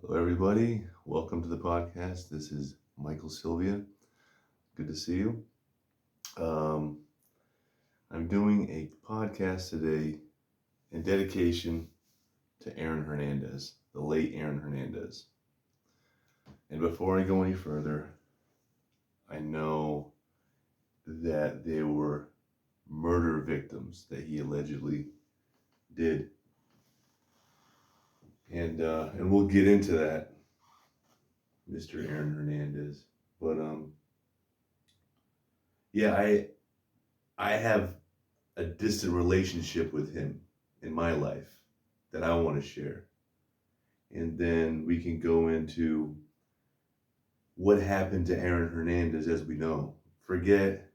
Hello, everybody. Welcome to the podcast. This is Michael Sylvia. Good to see you. Um, I'm doing a podcast today in dedication to Aaron Hernandez, the late Aaron Hernandez. And before I go any further, I know that there were murder victims that he allegedly did, and we'll get into that, Mr. Aaron Hernandez. But yeah, I have a distant relationship with him in my life that I want to share. And then we can go into what happened to Aaron Hernandez as we know. Forget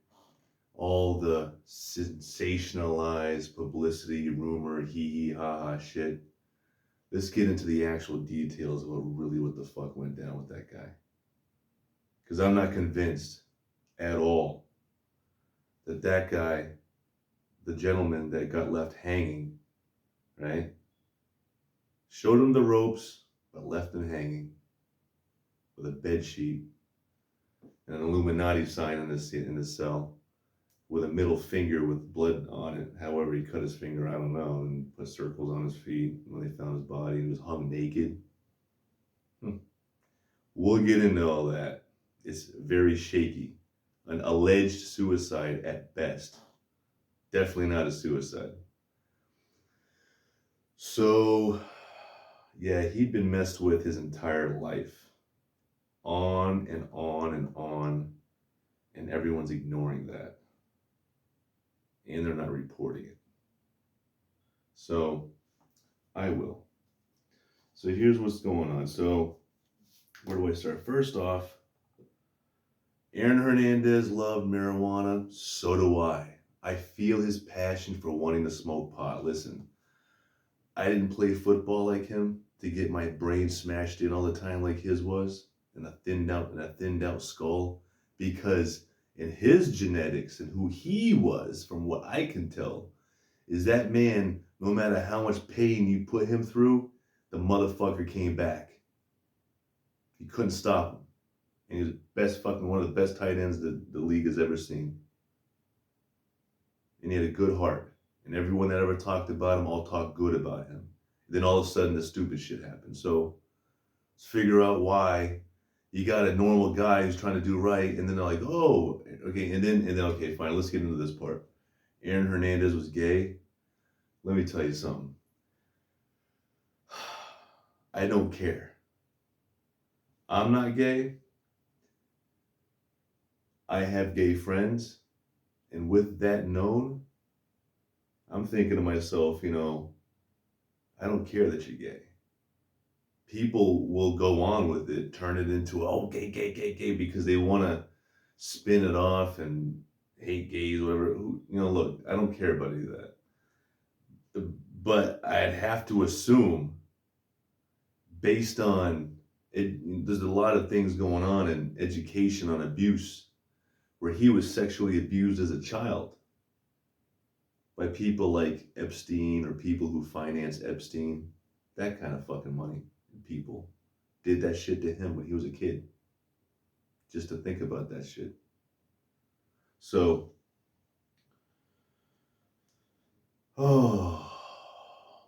all the sensationalized publicity, rumor, hee hee ha ha shit. Let's get into the actual details of what the fuck went down with that guy. Because I'm not convinced at all that guy, the gentleman that got left hanging, right? Showed him the ropes, but left him hanging with a bed sheet and an Illuminati sign in the cell with a middle finger with blood on it. However, he cut his finger, I don't know, and put circles on his feet when they found his body. He was hung naked. We'll get into all that. It's very shaky. An alleged suicide at best. Definitely not a suicide. So, yeah, he'd been messed with his entire life. On and on and on. And everyone's ignoring that. And they're not reporting it. So, I will. So, here's what's going on. So, where do I start? First off, Aaron Hernandez loved marijuana. So do I. I feel his passion for wanting to smoke pot. Listen, I didn't play football like him to get my brain smashed in all the time like his was, and a thinned out skull, because in his genetics and who he was, from what I can tell, is that man, no matter how much pain you put him through, the motherfucker came back. You couldn't stop him. And he was one of the best tight ends that the league has ever seen. And he had a good heart. And everyone that ever talked about him all talked good about him. Then all of a sudden, the stupid shit happened. So let's figure out why you got a normal guy who's trying to do right, and then they're like, oh, okay, and then okay, fine, let's get into this part. Aaron Hernandez was gay. Let me tell you something. I don't care. I'm not gay. I have gay friends. And with that known, I'm thinking to myself, I don't care that you're gay. People will go on with it, turn it into, oh, gay, gay, gay, gay, because they want to spin it off and hate gays, whatever. Look, I don't care about any of that. But I'd have to assume, based on it, there's a lot of things going on in education on abuse, where he was sexually abused as a child by people like Epstein or people who financed Epstein. That kind of fucking money and people did that shit to him when he was a kid. Just to think about that shit. So,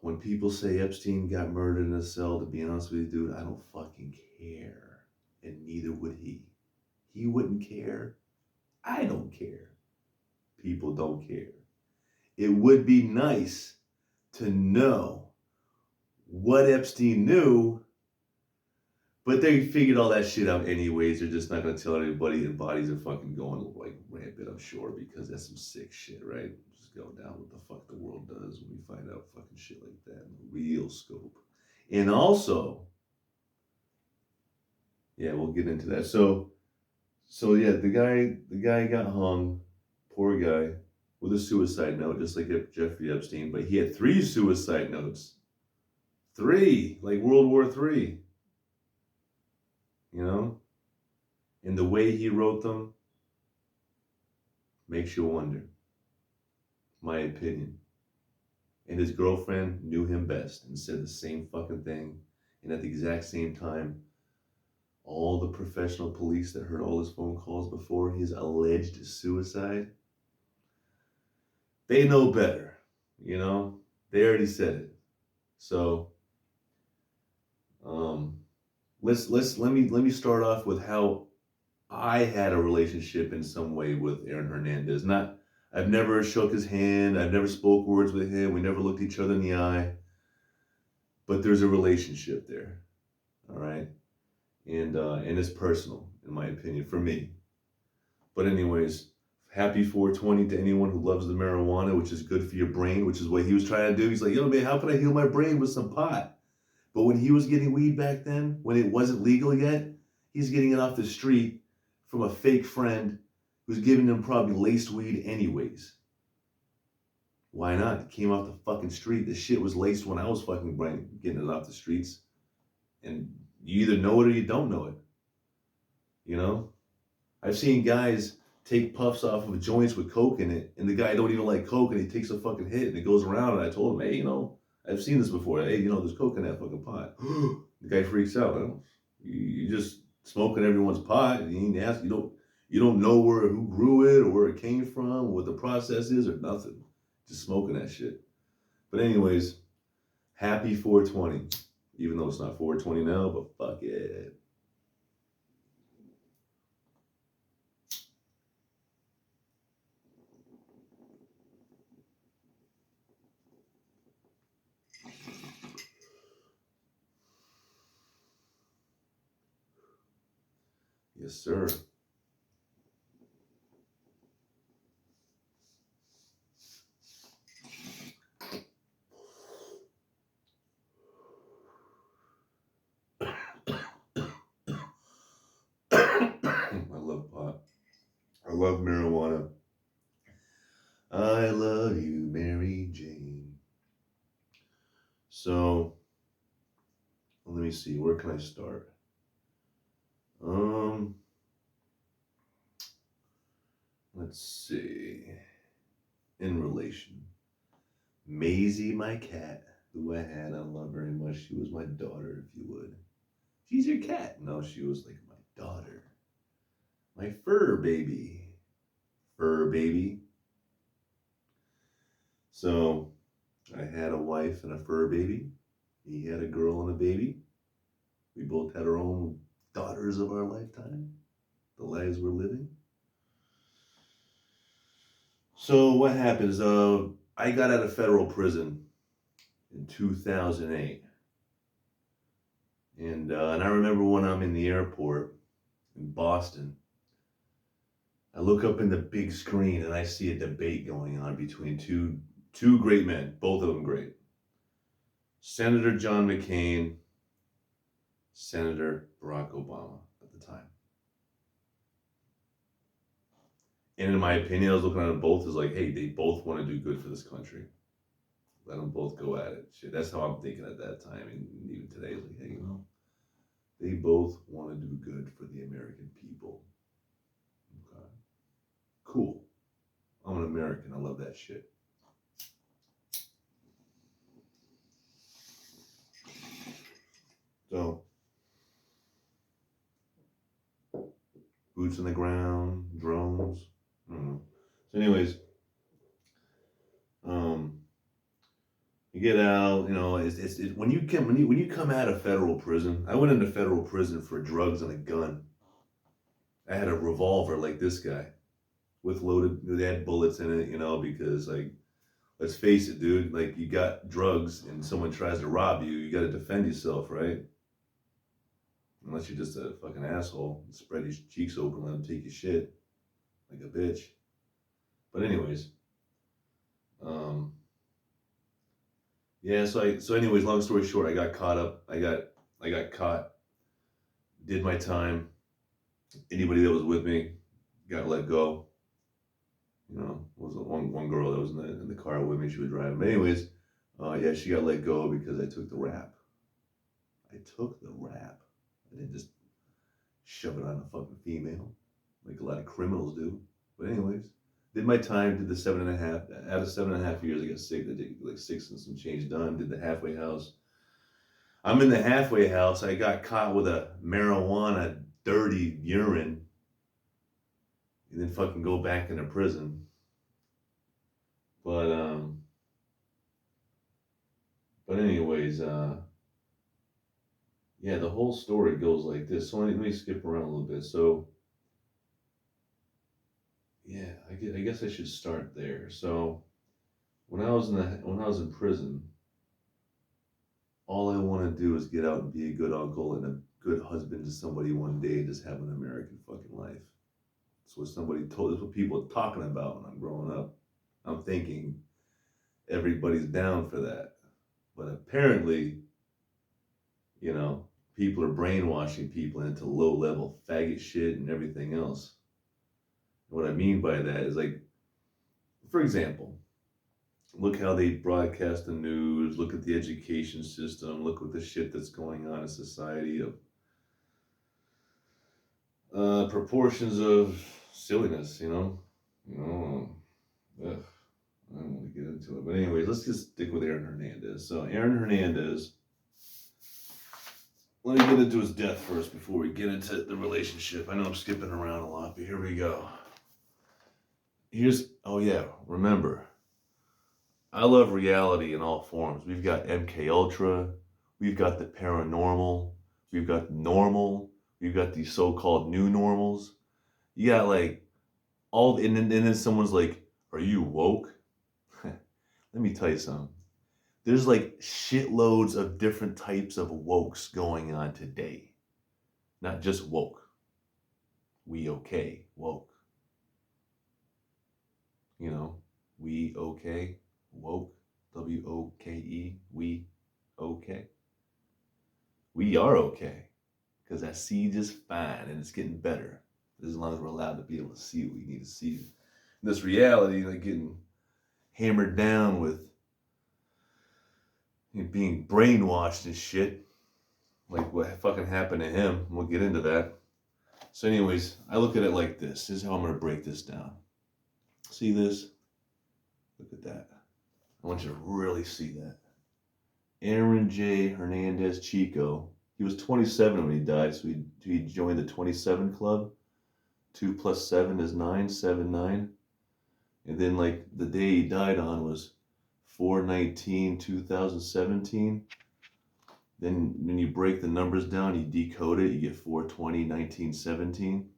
when people say Epstein got murdered in a cell, to be honest with you, dude, I don't fucking care. And neither would he. He wouldn't care. I don't care. People don't care. It would be nice to know what Epstein knew, but they figured all that shit out anyways. They're just not going to tell anybody, and bodies are fucking going like rampant, I'm sure, because that's some sick shit, right? Just go down what the fuck the world does when we find out fucking shit like that in the real scope. And also, yeah, we'll get into that. So yeah, the guy got hung, poor guy, with a suicide note, just like Jeffrey Epstein, but he had 3 suicide notes. 3, like World War III. And the way he wrote them makes you wonder. My opinion. And his girlfriend knew him best and said the same fucking thing. And at the exact same time, all the professional police that heard all his phone calls before his alleged suicide, they know better, you know? They already said it. So, um, let me start off with how I had a relationship in some way with Aaron Hernandez. Not I've never shook his hand, I've never spoke words with him, we never looked each other in the eye, but there's a relationship there. All right. And it's personal, in my opinion, for me. But anyways, happy 420 to anyone who loves the marijuana, which is good for your brain, which is what he was trying to do. He's like, yo, man, how can I heal my brain with some pot? But when he was getting weed back then, when it wasn't legal yet, he's getting it off the street from a fake friend who's giving him probably laced weed anyways. Why not? It came off the fucking street. The shit was laced when I was fucking getting it off the streets. And you either know it or you don't know it. You know? I've seen guys take puffs off of joints with coke in it, and the guy don't even like coke, and he takes a fucking hit, and it goes around, and I told him, hey, I've seen this before. Hey, there's coke in that fucking pot. The guy freaks out. You just smoking everyone's pot, and you ain't ask. You don't know who grew it or where it came from, what the process is, or nothing. Just smoking that shit. But anyways, happy 420, even though it's not 420 now, but fuck it. Yes, sir. I love pot. I love marijuana. I love you, Mary Jane. So, let me see. Where can I start? Let's see. In relation, Maisie, my cat, who I had, I love very much. She was my daughter, if you would. She's your cat. No, she was like my daughter. My fur baby. Fur baby. So, I had a wife and a fur baby. He had a girl and a baby. We both had our own daughters of our lifetime, the lives we're living. So what happens? I got out of federal prison in 2008, and I remember when I'm in the airport in Boston, I look up in the big screen and I see a debate going on between two great men, both of them great. Senator John McCain, Senator Barack Obama at the time. And in my opinion, I was looking at them both as like, hey, they both want to do good for this country. Let them both go at it. Shit, that's how I'm thinking at that time. And even today, it's like, hey, they both want to do good for the American people. Okay. Cool. I'm an American. I love that shit. So, boots on the ground, drones. I don't know. So, anyways, you get out. It's when you come out of federal prison. I went into federal prison for drugs and a gun. I had a revolver like this guy, with loaded. They had bullets in it, because like, let's face it, dude. Like, you got drugs and someone tries to rob you, you got to defend yourself, right? Unless you're just a fucking asshole, spread your cheeks open, let them take your shit like a bitch. But anyways, yeah. So anyways, long story short, I got caught up. I got caught. Did my time. Anybody that was with me got let go. Was one girl that was in the car with me. She was driving. But anyways, yeah, she got let go because I took the rap. I took the rap. I didn't just shove it on a fucking female like a lot of criminals do. But anyways, did my time, did the 7.5, out of 7.5 years, I got sick. I did like 6 and some change done, did the halfway house. I'm in the halfway house. I got caught with a marijuana dirty urine and then fucking go back into prison. But anyways, yeah, the whole story goes like this. So let me skip around a little bit. So yeah, I guess I should start there. So when I was in prison, all I want to do is get out and be a good uncle and a good husband to somebody one day and just have an American fucking life. That's what somebody told. That's what people are talking about when I'm growing up. I'm thinking everybody's down for that, but apparently, you know, people are brainwashing people into low level faggot shit and everything else. What I mean by that is like, for example, look how they broadcast the news, look at the education system, look at the shit that's going on in society of proportions of silliness, you know? Ugh, I don't want to get into it. But anyways, let's just stick with Aaron Hernandez. So Aaron Hernandez, let me get into his death first before we get into the relationship. I know I'm skipping around a lot, but here we go. Oh yeah, remember, I love reality in all forms. We've got MK Ultra, we've got the paranormal, we've got normal, we've got these so-called new normals. You got like and then someone's like, "Are you woke?" Let me tell you something. There's like shitloads of different types of wokes going on today. Not just woke. We okay, woke. You know, we okay, woke, WOKE, we okay. We are okay because that seed is fine and it's getting better as long as we're allowed to be able to see what we need to see. This reality, like getting hammered down with being brainwashed and shit, like what fucking happened to him. We'll get into that. So, anyways, I look at it like this. This is how I'm gonna break this down. See this? Look at that. I want you to really see that. Aaron J. Hernandez Chico. He was 27 when he died, so he joined the 27 club. 2 plus 7 is 9, 7, 9. And then, like, the day he died on was 4/19/2017. Then, when you break the numbers down, you decode it, you get 4/20/1917.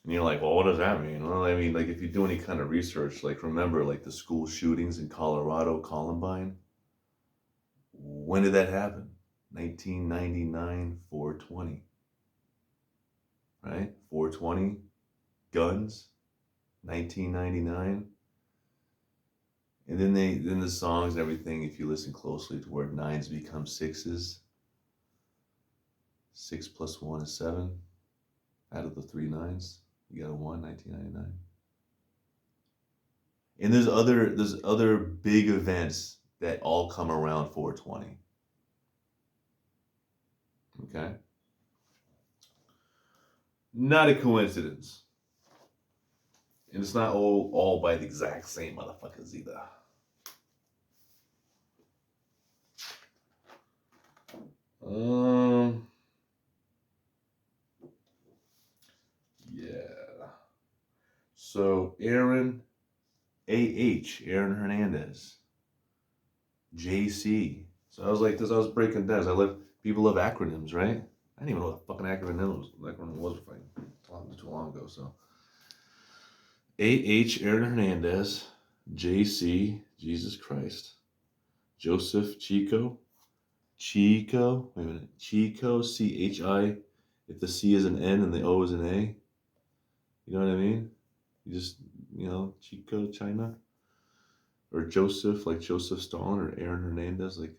And you're like, well, what does that mean? Well, I mean, like, if you do any kind of research, like, remember, like, the school shootings in Colorado, Columbine? When did that happen? 1999, 4/20. Right? 4/20, guns, 1999. And then the songs and everything, if you listen closely to where nines become sixes, 6 plus 1 is 7. Out of the 3 nines, you got a 1, 1999. And there's other big events that all come around 4/20. Okay? Not a coincidence. And it's not all by the exact same motherfuckers either. Yeah. So Aaron Aaron Hernandez, JC. So I was like this. I was breaking down. People love acronyms, right? I didn't even know what a fucking acronym was too long ago. So Aaron Hernandez, JC, Jesus Christ, Joseph Chico, wait a minute, Chico, CHI, if the C is an N and the O is an A, you know what I mean? You just, Chico, China, or Joseph, like Joseph Stalin, or Aaron Hernandez, like,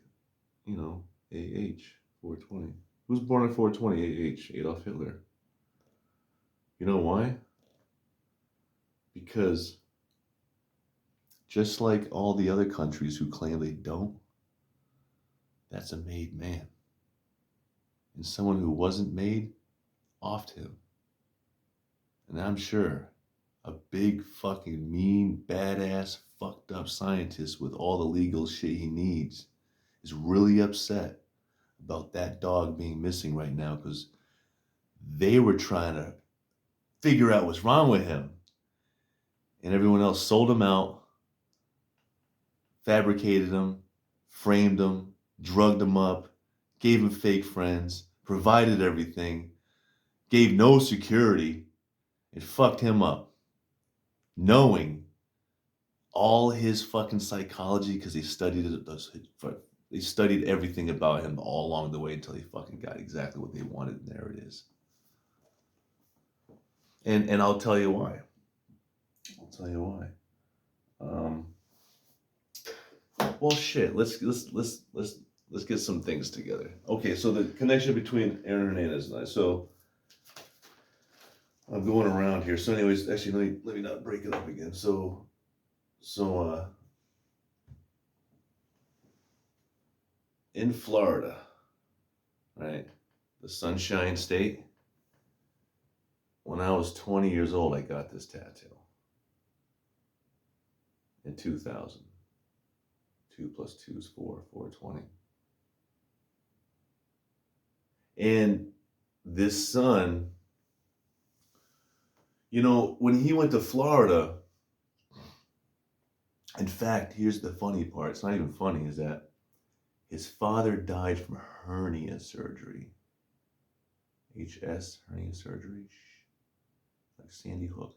AH, 4/20. Who's born at 4/20, AH? Adolf Hitler. You know why? Because just like all the other countries who claim they don't, that's a made man. And someone who wasn't made offed him. And I'm sure a big fucking mean, badass, fucked up scientist with all the legal shit he needs is really upset about that dog being missing right now because they were trying to figure out what's wrong with him. And everyone else sold him out, fabricated him, framed him, drugged him up, gave him fake friends, provided everything, gave no security. It fucked him up. Knowing all his fucking psychology because they studied everything about him all along the way until they fucking got exactly what they wanted, and there it is. And I'll tell you why. Well, shit. Let's get some things together. Okay, so the connection between Aaron Hernandez and I. So I'm going around here. So, anyways, actually, let me not break it up again. So in Florida, right, the Sunshine State. When I was 20 years old, I got this tattoo. In 2000. 2 plus 2 is 4, 420. And this son, when he went to Florida, in fact, here's the funny part. It's not even funny, is that his father died from hernia surgery. HS, hernia surgery. Like Sandy Hook.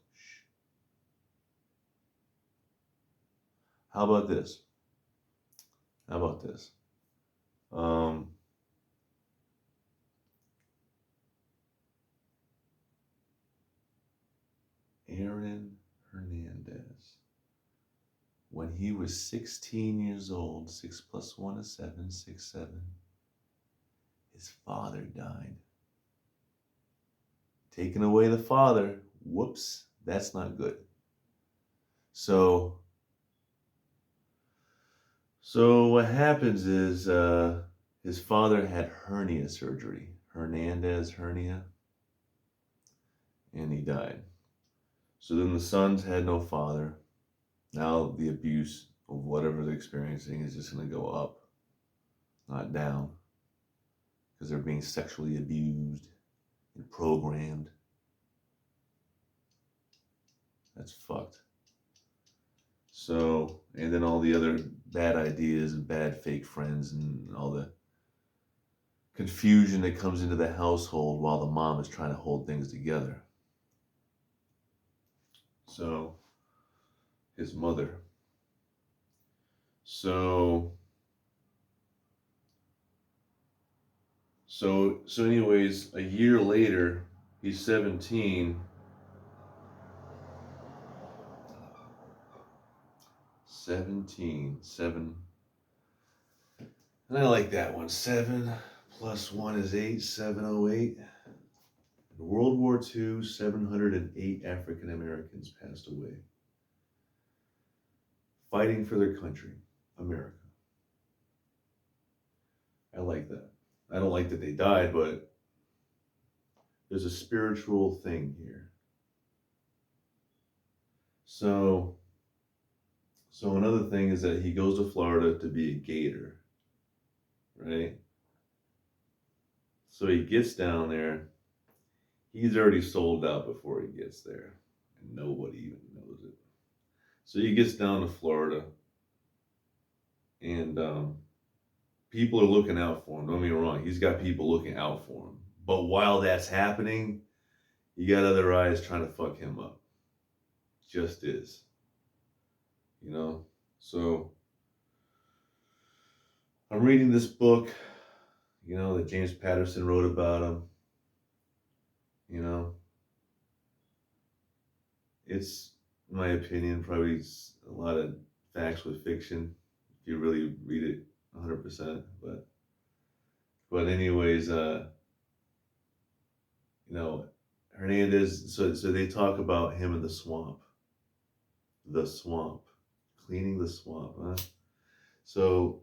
How about this? Aaron Hernandez. When he was 16 years old, 6 plus 1 is 7, 6, 7, his father died. Taking away the father, whoops, that's not good. So what happens is his father had hernia surgery, Hernandez hernia, and he died. So then the sons had no father. Now the abuse of whatever they're experiencing is just going to go up, not down, because they're being sexually abused and programmed. That's fucked. So, and then all the other bad ideas and bad fake friends and all the confusion that comes into the household while the mom is trying to hold things together. So, his mother. So anyways, a year later, he's 17. 7. And I like that one. 7 plus 1 is 8, 708. In World War II, 708 African Americans passed away, fighting for their country, America. I like that. I don't like that they died, but there's a spiritual thing here. So another thing is that he goes to Florida to be a gator, right? So he gets down there. He's already sold out before he gets there, and nobody even knows it. So he gets down to Florida, and people are looking out for him. Don't get me wrong, he's got people looking out for him. But while that's happening, you got other eyes trying to fuck him up. Just is. So I'm reading this book, that James Patterson wrote about him. It's, in my opinion, probably a lot of facts with fiction if you really read it 100%. But anyways, Hernandez. So they talk about him in the swamp, cleaning the swamp. Huh? So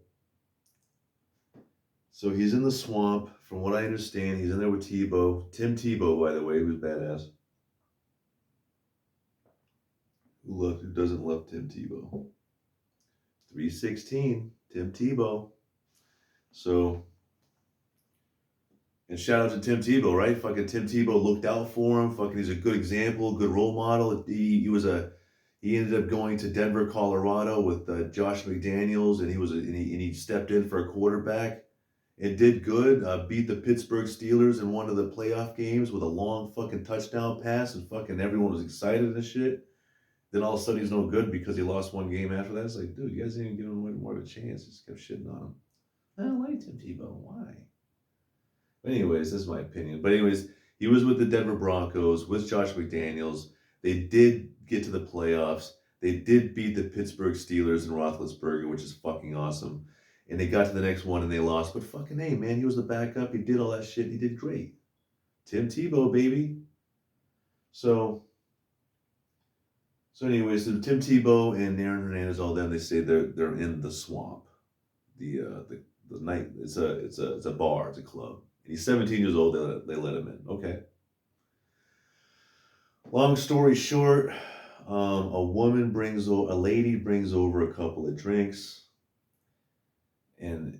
he's in the swamp. From what I understand, he's in there with Tebow. Tim Tebow, by the way, who's badass. Who doesn't love Tim Tebow? 316, Tim Tebow. So, and shout out to Tim Tebow, right? Fucking Tim Tebow looked out for him. Fucking, he's a good example, good role model. He ended up going to Denver, Colorado with Josh McDaniels, and he stepped in for a quarterback. It did good. Beat the Pittsburgh Steelers in one of the playoff games with a long fucking touchdown pass, and fucking everyone was excited and shit. Then all of a sudden he's no good because he lost one game after that. It's like, dude, you guys didn't even give him more of a chance. Just kept shitting on him. I don't like Tim Tebow. Why? But anyways, this is my opinion. But anyways, he was with the Denver Broncos with Josh McDaniels. They did get to the playoffs. They did beat the Pittsburgh Steelers and Roethlisberger, which is fucking awesome. And they got to the next one and they lost. But fucking hey, man, he was the backup. He did all that shit. He did great. Tim Tebow, baby. So anyways, so Tim Tebow and Aaron Hernandez, all them, they say they're in the swamp. The night, it's a bar, it's a club. And he's 17 years old. They let him in. Okay. Long story short, a lady brings over a couple of drinks, and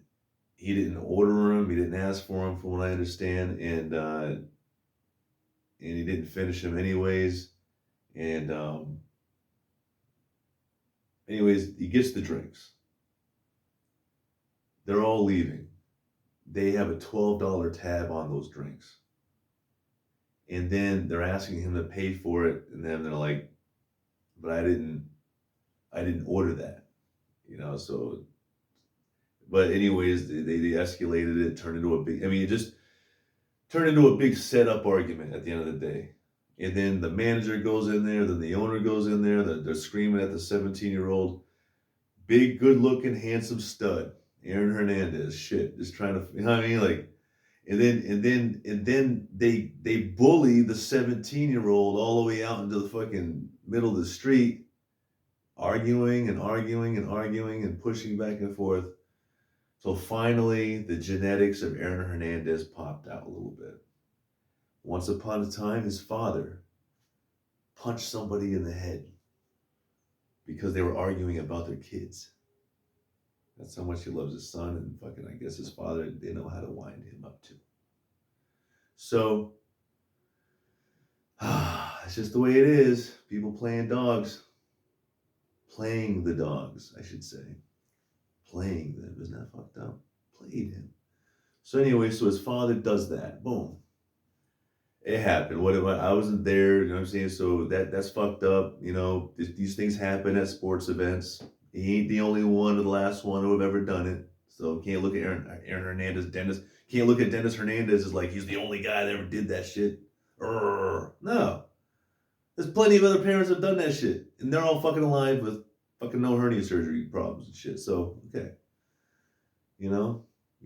he didn't order them. He didn't ask for them, from what I understand, and he didn't finish them anyways. And anyways, he gets the drinks. They're all leaving. They have a $12 tab on those drinks. And then they're asking him to pay for it, and then they're like, but I didn't order that. So, but anyways, they escalated it, it just turned into a big setup argument at the end of the day. And then the manager goes in there, then the owner goes in there, they're screaming at the 17-year-old, big, good-looking, handsome stud, Aaron Hernandez, shit, just trying to, you know what I mean? Like, and then they bully the 17-year-old all the way out into the fucking middle of the street, arguing and pushing back and forth. So finally, the genetics of Aaron Hernandez popped out a little bit. Once upon a time, his father punched somebody in the head because they were arguing about their kids. That's how much he loves his son, and fucking, I guess his father, they know how to wind him up too. So, it's just the way it is. People playing dogs. Playing the dogs, I should say. Playing them. Isn't that fucked up? Played him. So anyway, so his father does that. Boom. It happened. I wasn't there, you know what I'm saying? So that's fucked up. These things happen at sports events. He ain't the only one or the last one who have ever done it. So can't look at Aaron Hernandez, can't look at Dennis Hernandez as like he's the only guy that ever did that shit. No. There's plenty of other parents that have done that shit. And they're all fucking alive with fucking no hernia surgery problems and shit. So, okay. He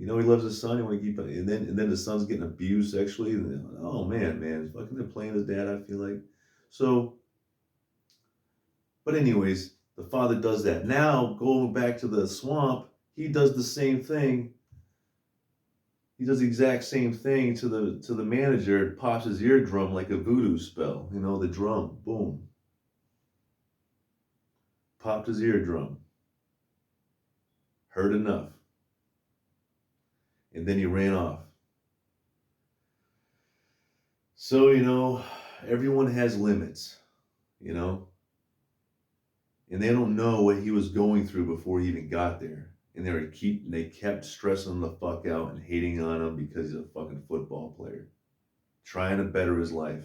loves his son. He want to keep it. And then the son's getting abused sexually. And oh man. Fucking they're playing his dad, I feel like. So, but anyways, the father does that. Now, going back to the swamp, he does the same thing. He does the exact same thing to the manager. It pops his eardrum like a voodoo spell. The drum. Boom. Popped his eardrum. Heard enough. And then he ran off. So, everyone has limits, and they don't know what he was going through before he even got there. And they kept stressing him the fuck out and hating on him because he's a fucking football player, trying to better his life.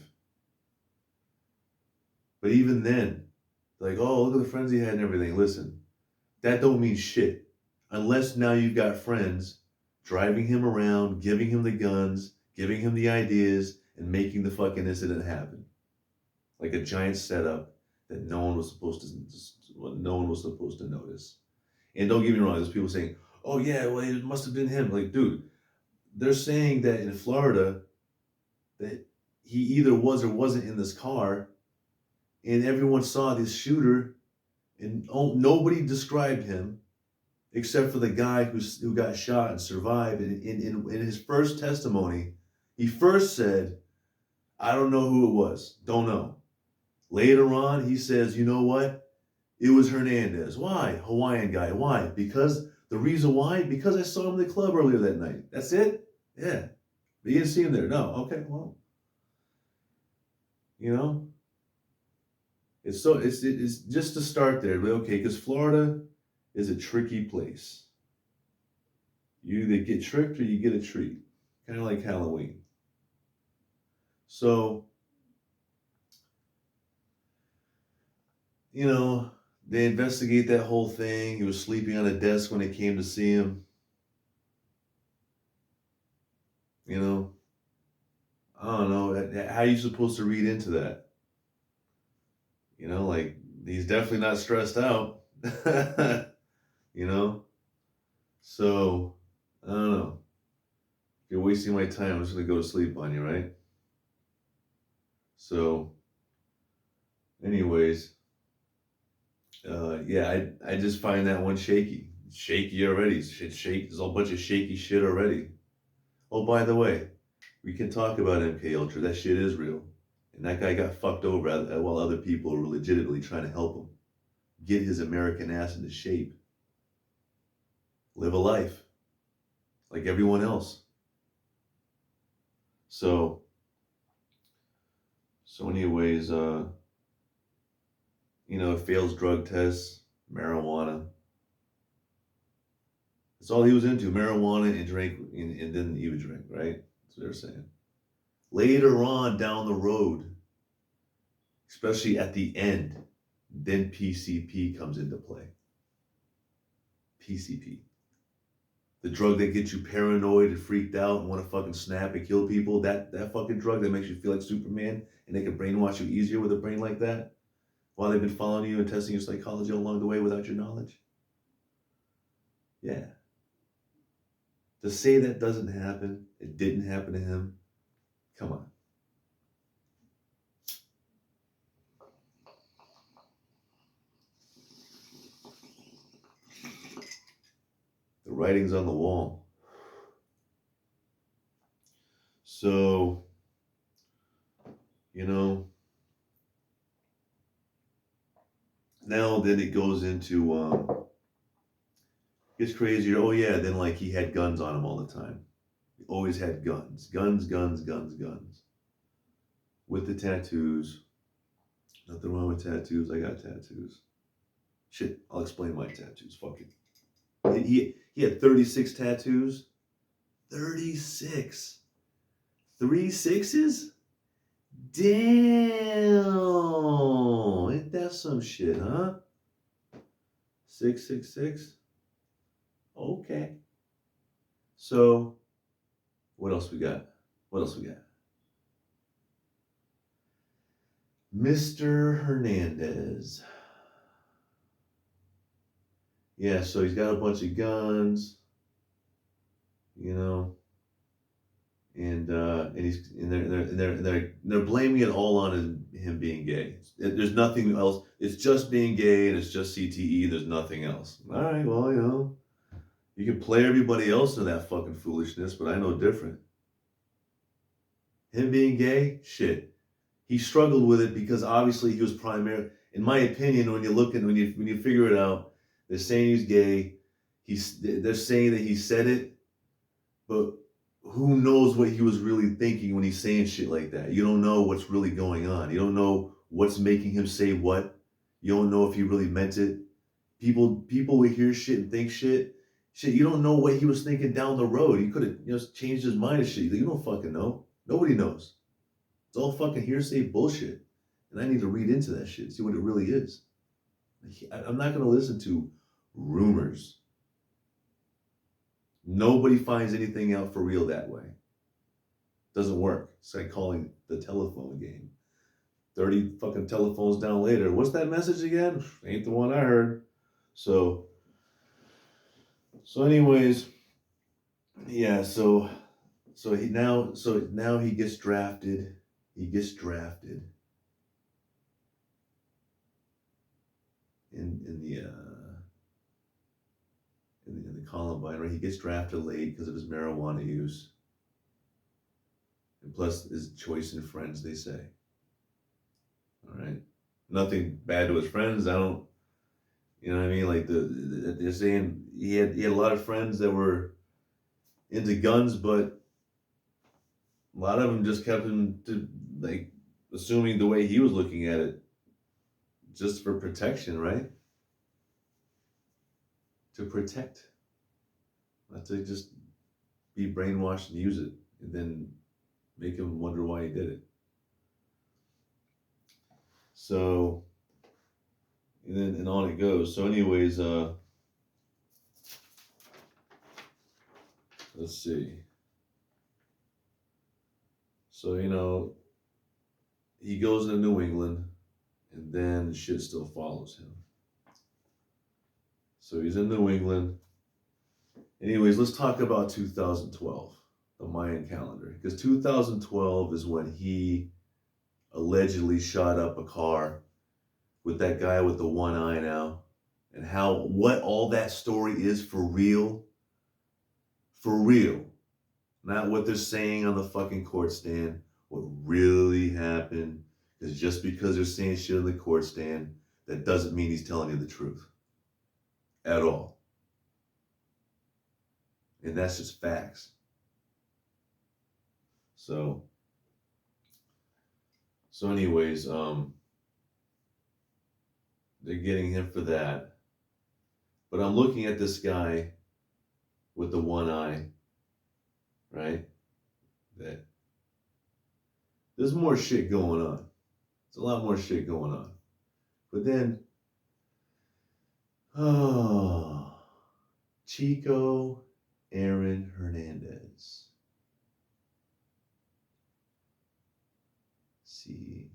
But even then, like, oh, look at the friends he had and everything. Listen, that don't mean shit. Unless now you've got friends driving him around, giving him the guns, giving him the ideas, and making the fucking incident happen. Like a giant setup that no one was supposed to notice. And don't get me wrong, there's people saying, oh yeah, well, it must have been him. Like, dude, they're saying that in Florida that he either was or wasn't in this car, and everyone saw this shooter, and nobody described him except for the guy who got shot and survived. And in his first testimony, he first said, I don't know who it was. Don't know. Later on, he says, you know what? It was Hernandez. Why? Hawaiian guy. Why? Because The reason why? Because I saw him in the club earlier that night. That's it? Yeah. But you didn't see him there. No. Okay, well, you know, it's just to start there. But okay, because Florida is a tricky place. You either get tricked or you get a treat. Kind of like Halloween. So, you know, they investigate that whole thing. He was sleeping on a desk when they came to see him. You know, I don't know. How are you supposed to read into that? You know, like, he's definitely not stressed out. You know? So, I don't know. If you're wasting my time, I'm just going to go to sleep on you, right? So, anyways, yeah, I just find that one shaky. It's shaky already. There's a whole bunch of shaky shit already. Oh, by the way, we can talk about MK Ultra. That shit is real. And that guy got fucked over while other people were legitimately trying to help him get his American ass into shape. Live a life like everyone else. So anyways, you know, fails drug tests, marijuana. That's all he was into, marijuana and drink, and then he would drink, right? That's what they're saying. Later on down the road, especially at the end, then PCP comes into play. PCP. The drug that gets you paranoid and freaked out and want to fucking snap and kill people, that fucking drug that makes you feel like Superman and they can brainwash you easier with a brain like that while they've been following you and testing your psychology along the way without your knowledge. Yeah. To say that doesn't happen, it didn't happen to him, come on. The writing's on the wall. So, you know, now then it goes into, gets crazier. Oh yeah, then like he had guns on him all the time. He always had guns. Guns. With the tattoos. Nothing wrong with tattoos. I got tattoos. Shit, I'll explain my tattoos. Fuck it. He had 36 tattoos. 36. 3 6s? Damn. Ain't that some shit, huh? 666? Okay. So, what else we got? Mr. Hernandez. Yeah, so he's got a bunch of guns, you know, and they're blaming it all on him being gay. There's nothing else. It's just being gay and it's just CTE. There's nothing else. All right, well, you know, you can play everybody else into that fucking foolishness, but I know different. Him being gay, shit. He struggled with it because obviously he was primarily, in my opinion, when you figure it out, they're saying he's gay. They're saying that he said it, but who knows what he was really thinking when he's saying shit like that? You don't know what's really going on. You don't know what's making him say what. You don't know if he really meant it. People will hear shit and think shit. Shit, you don't know what he was thinking down the road. He could have changed his mind and shit. You don't fucking know. Nobody knows. It's all fucking hearsay bullshit. And I need to read into that shit, see what it really is. I'm not going to listen to rumors. Nobody finds anything out for real that way. Doesn't work. It's like calling the telephone game. 30 fucking telephones down later. What's that message again? Ain't the one I heard. So anyways, yeah, so now he gets drafted. He gets drafted in the Columbine, right? He gets drafted late because of his marijuana use. And plus his choice in friends, they say. All right. Nothing bad to his friends. I don't, You know what I mean? Like they're saying he had a lot of friends that were into guns, but a lot of them just kept him to like assuming the way he was looking at it, just for protection, right? To protect, not to just be brainwashed and use it, and then make him wonder why he did it. So, and on it goes. So, anyways, let's see. So he goes into New England, and then shit still follows him. So he's in New England. Anyways, let's talk about 2012, the Mayan calendar, because 2012 is when he allegedly shot up a car with that guy with the one eye now, and what all that story is for real, not what they're saying on the fucking court stand, what really happened. Because just because they're saying shit on the court stand, that doesn't mean he's telling you the truth at all. And that's just facts. So anyways, they're getting him for that. But I'm looking at this guy with the one eye, right? That there's more shit going on. There's a lot more shit going on. But then, Chico Aaron Hernandez. C-A-H.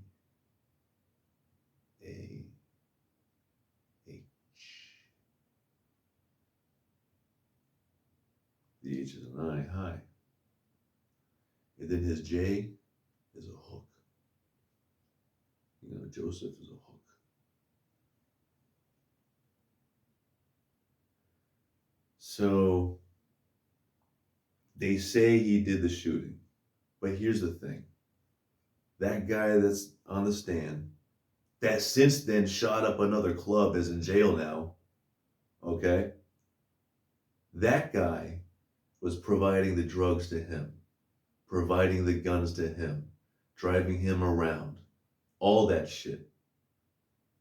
The H is an I, hi. And then his J is a hook. Joseph is a hook. So they say he did the shooting. But here's the thing. That guy that's on the stand, that since then shot up another club, is in jail now. Okay? That guy was providing the drugs to him, providing the guns to him, driving him around, all that shit,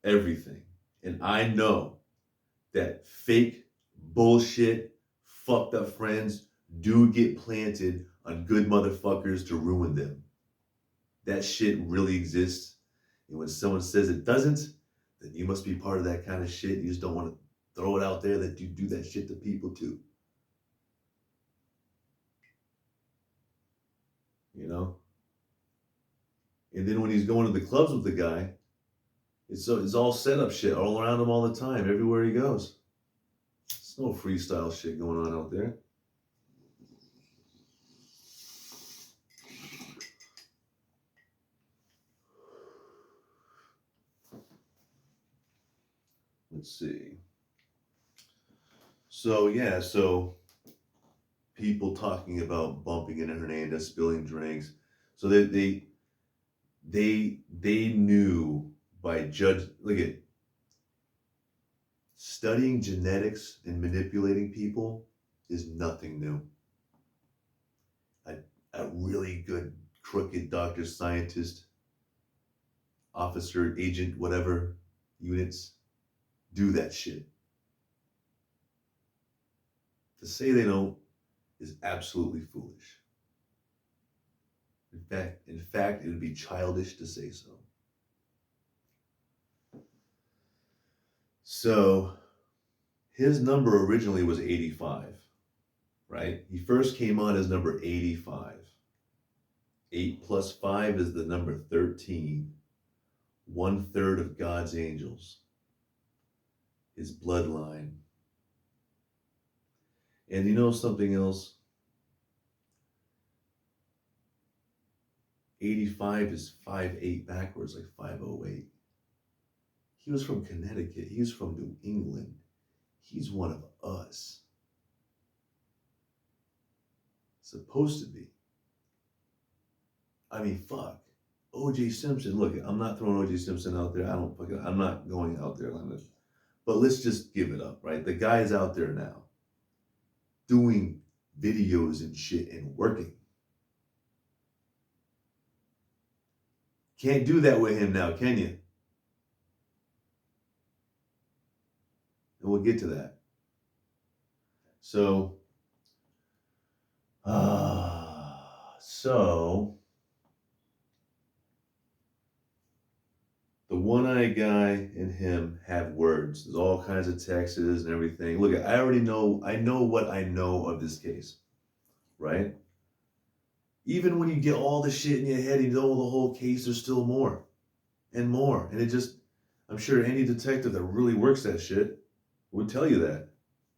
everything. And I know that fake bullshit, fucked up friends do get planted on good motherfuckers to ruin them. That shit really exists. And when someone says it doesn't, then you must be part of that kind of shit. You just don't want to throw it out there that you do that shit to people too. And then when he's going to the clubs with the guy, it's all set up shit all around him all the time, everywhere he goes. There's no freestyle shit going on out there. Let's see. So people talking about bumping into Hernandez, spilling drinks. So they knew by look at studying genetics and manipulating people is nothing new. A really good crooked doctor, scientist, officer, agent, whatever units do that shit. To say they don't is absolutely foolish. In fact, it would be childish to say so. So, his number originally was 85, right? He first came on as number 85. 8 plus 5 is the number 13. 1/3 of God's angels. His bloodline. And you know something else? 85 is 5'8" backwards, like 508. He was from Connecticut. He's from New England. He's one of us. Supposed to be. I mean, fuck. O.J. Simpson. Look, I'm not throwing O.J. Simpson out there. I'm not going out there like this. But let's just give it up, right? The guy's out there now doing videos and shit and working. Can't do that with him now, can you? And we'll get to that. So, the one-eyed guy and him have words. There's all kinds of texts and everything. Look, I already know. I know what I know of this case, right? Even when you get all the shit in your head, you know the whole case. There's still more, and more, and it just. I'm sure any detective that really works that shit would tell you that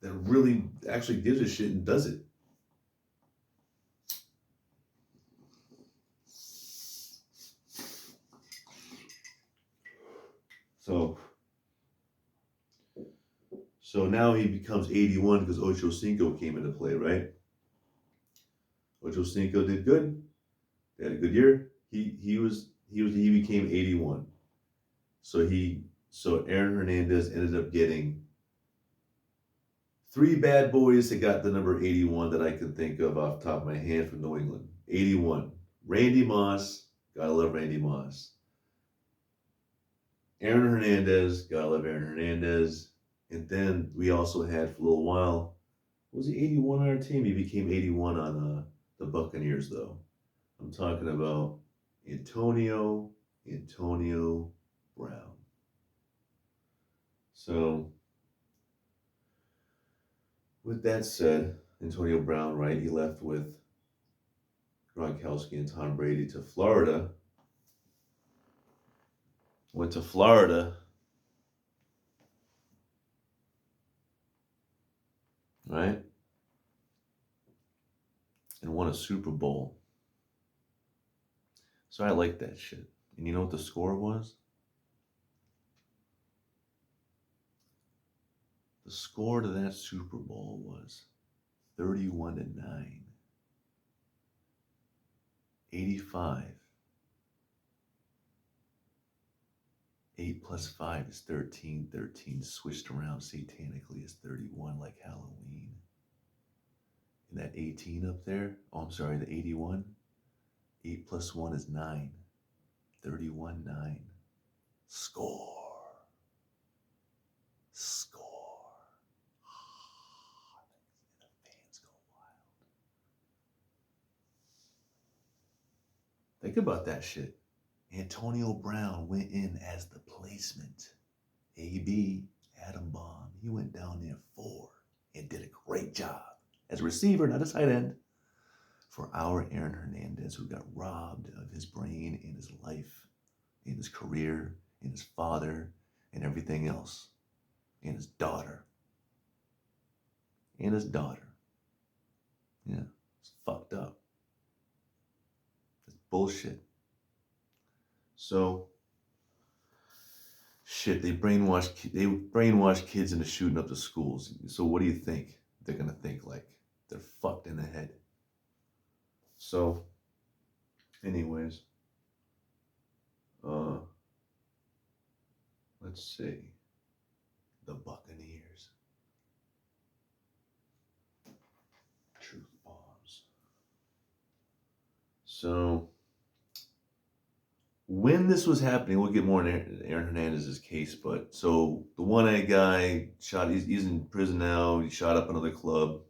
really actually gives a shit and does it. So now he becomes 81 because Ocho Cinco came into play, right? Ocho Cinco did good. They had a good year. He became 81. So Aaron Hernandez ended up getting 3 bad boys that got the number 81 that I can think of off the top of my hand from New England. 81. Randy Moss, gotta love Randy Moss. Aaron Hernandez, gotta love Aaron Hernandez. And then we also had for a little while, was he 81 on our team? He became 81 on the Buccaneers, though. I'm talking about Antonio Brown. So, with that said, Antonio Brown, right, he left with Gronkowski and Tom Brady to Florida. Went to Florida. Right? And won a Super Bowl. So I like that shit. And you know what the score was? The score to that Super Bowl was 31-9. 85. 8 plus 5 is 13. 13 switched around satanically is 31, like Halloween. And that 18 up there, the 81. 8 plus 1 is 9. 31-9. Score. The fans go wild. Think about that shit. Antonio Brown went in as the placement. AB, Adam Bomb. He went down there 4 and did a great job as a receiver, not a tight end, for our Aaron Hernandez, who got robbed of his brain and his life, and his career, and his father, and everything else, and his daughter. Yeah, it's fucked up. It's bullshit. So, shit, they brainwash kids into shooting up the schools. So what do you think they're gonna think? Like they're fucked in the head. So, anyways, let's see, the Buccaneers. Truth bombs. So, when this was happening, we'll get more in Aaron Hernandez's case, but so the one-eyed guy shot, he's in prison now, he shot up another club,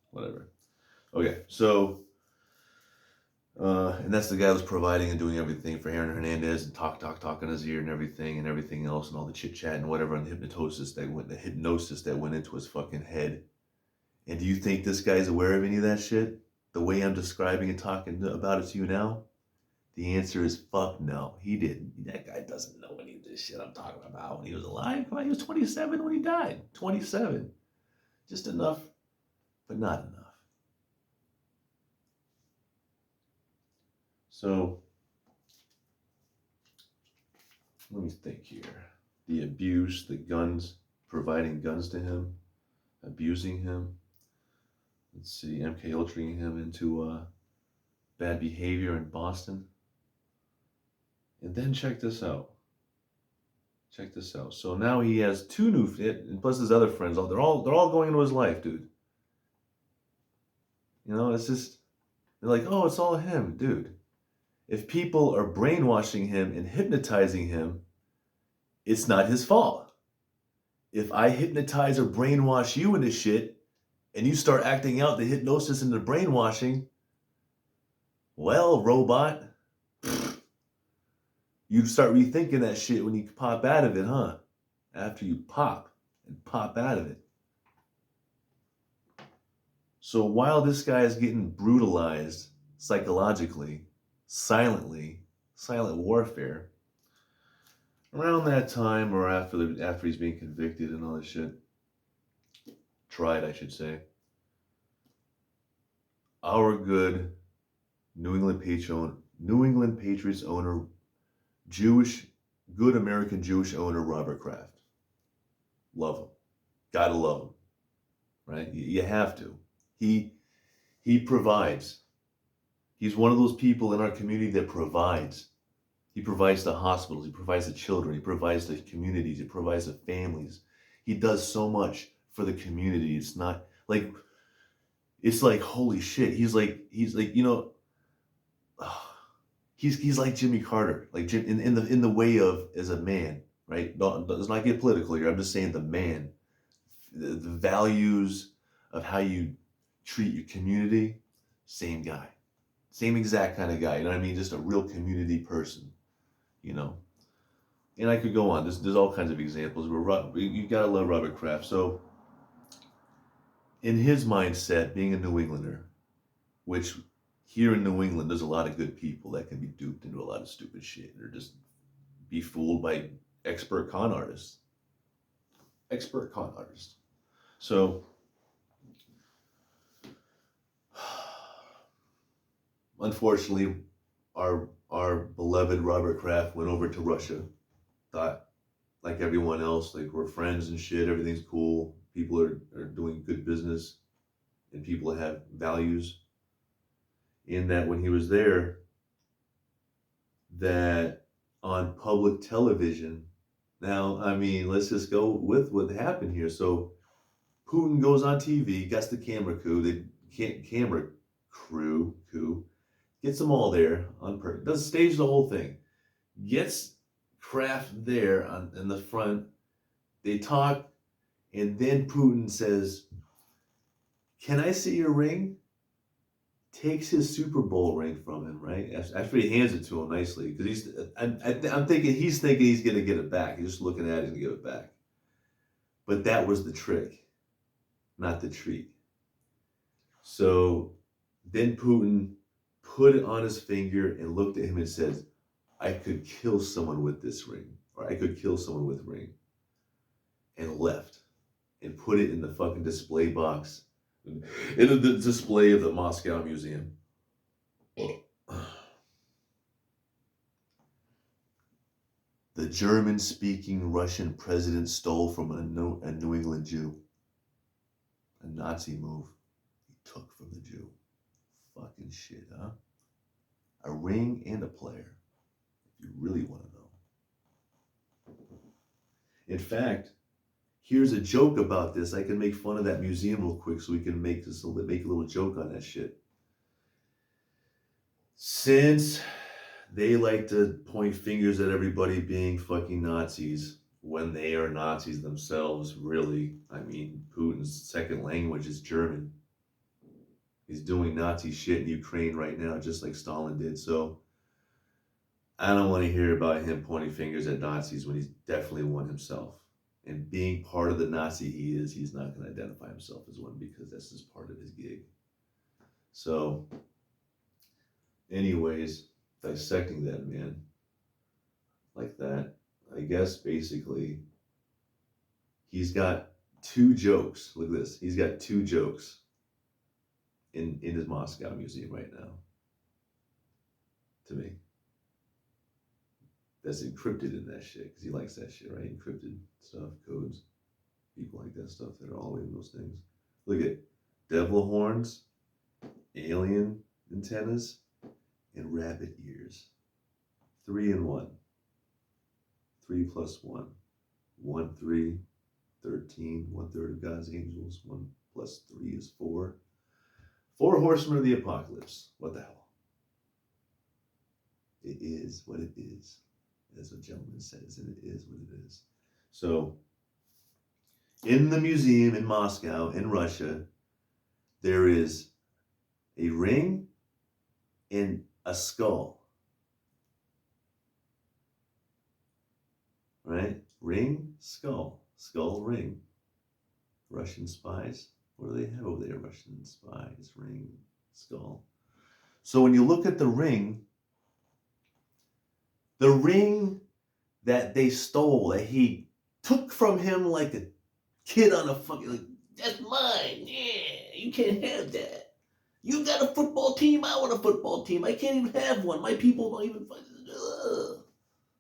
whatever. Okay, so, and that's the guy that was providing and doing everything for Aaron Hernandez and talk in his ear and everything else and all the chit-chat and whatever, and the hypnosis that went into his fucking head. And do you think this guy's aware of any of that shit? The way I'm describing and talking about it to you now? The answer is fuck no. He didn't. That guy doesn't know any of this shit I'm talking about when he was alive. He was 27 when he died. 27. Just enough, but not enough. So, let me think here. The abuse, the guns, providing guns to him, abusing him. Let's see, MK Ultraing him into bad behavior in Boston. And then check this out. check this out. So now he has two new, and plus his other friends. They're all going into his life, dude. You know, it's just they're like, oh, it's all him, dude. If people are brainwashing him and hypnotizing him, it's not his fault. If I hypnotize or brainwash you into shit, and you start acting out the hypnosis and the brainwashing, well, robot, you'd start rethinking that shit when you pop out of it, huh? After you pop out of it. So while this guy is getting brutalized psychologically, silently, silent warfare, around that time or after he's being convicted and all this shit, tried, I should say, our good New England Patriots owner, good American Jewish owner Robert Kraft. Love him. Gotta love him. Right? You have to. He provides. He's one of those people in our community that provides. He provides the hospitals, he provides the children, he provides the communities, he provides the families. He does so much for the community. It's not like, it's like, holy shit. He's like, you know, he's like Jimmy Carter, like in the way of as a man, right? Let's not get political here. I'm just saying the man, the values of how you treat your community, same guy, same exact kind of guy. You know what I mean? Just a real community person, you know. And I could go on. There's all kinds of examples. You gotta love Robert Kraft. So, in his mindset, being a New Englander, which here in New England, there's a lot of good people that can be duped into a lot of stupid shit, or just be fooled by expert con artists. So, unfortunately, our beloved Robert Kraft went over to Russia. Thought, like everyone else, like we're friends and shit, everything's cool. People are doing good business, and people have values. In that when he was there, that on public television, now, I mean, let's just go with what happened here. So Putin goes on TV, gets the camera crew, gets them all there on purpose, does stage the whole thing, gets Kraft there in the front, they talk, and then Putin says, can I see your ring? Takes his Super Bowl ring from him, right? After he hands it to him nicely, because I'm thinking he's gonna get it back. He's just looking at it and give it back. But that was the trick, not the treat. So then Putin put it on his finger and looked at him and said, I could kill someone with this ring, or I could kill someone with a ring, and left and put it in the fucking display box in the display of the Moscow Museum. The German-speaking Russian president stole from a New England Jew. A Nazi move he took from the Jew. Fucking shit, huh? A ring and a player, if you really want to know. In fact, here's a joke about this. I can make fun of that museum real quick so we can make a little joke on that shit. Since they like to point fingers at everybody being fucking Nazis when they are Nazis themselves, really. I mean, Putin's second language is German. He's doing Nazi shit in Ukraine right now, just like Stalin did. So I don't want to hear about him pointing fingers at Nazis when he's definitely one himself. And being part of the Nazi he's not going to identify himself as one because that's just part of his gig. So, anyways, dissecting that man like that, I guess basically he's got two jokes. Look at this. He's got two jokes in his Moscow museum right now. To me. That's encrypted in that shit, because he likes that shit, right? Encrypted stuff, codes, people like that stuff that are all the way in those things. Look at devil horns, alien antennas, and rabbit ears. 3 in 1. 3 plus 1. 1, 3, 13, 1/3 of God's angels. 1 plus 3 is 4. 4 horsemen of the apocalypse. What the hell? It is what it is, as a gentleman says, and it is what it is. So, in the museum in Moscow, in Russia, there is a ring and a skull. Right? Ring, skull. Skull, ring. Russian spies. What do they have over there? Russian spies, ring, skull. So when you look at the ring that they stole, that he took from him like a kid on a fucking, like, that's mine. Yeah, you can't have that. You got a football team, I want a football team. I can't even have one. My people don't even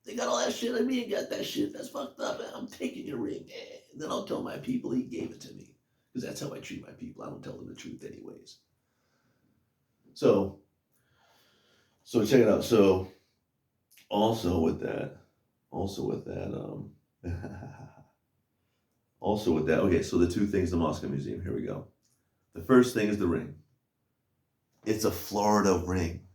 they got all that shit. I ain't got that shit. That's fucked up. I'm taking your ring. Yeah. And then I'll tell my people he gave it to me. Because that's how I treat my people. I don't tell them the truth anyways. So check it out. So also with that, okay, so the 2 things in the Moscow Museum, here we go. The first thing is the ring. It's a Florida ring.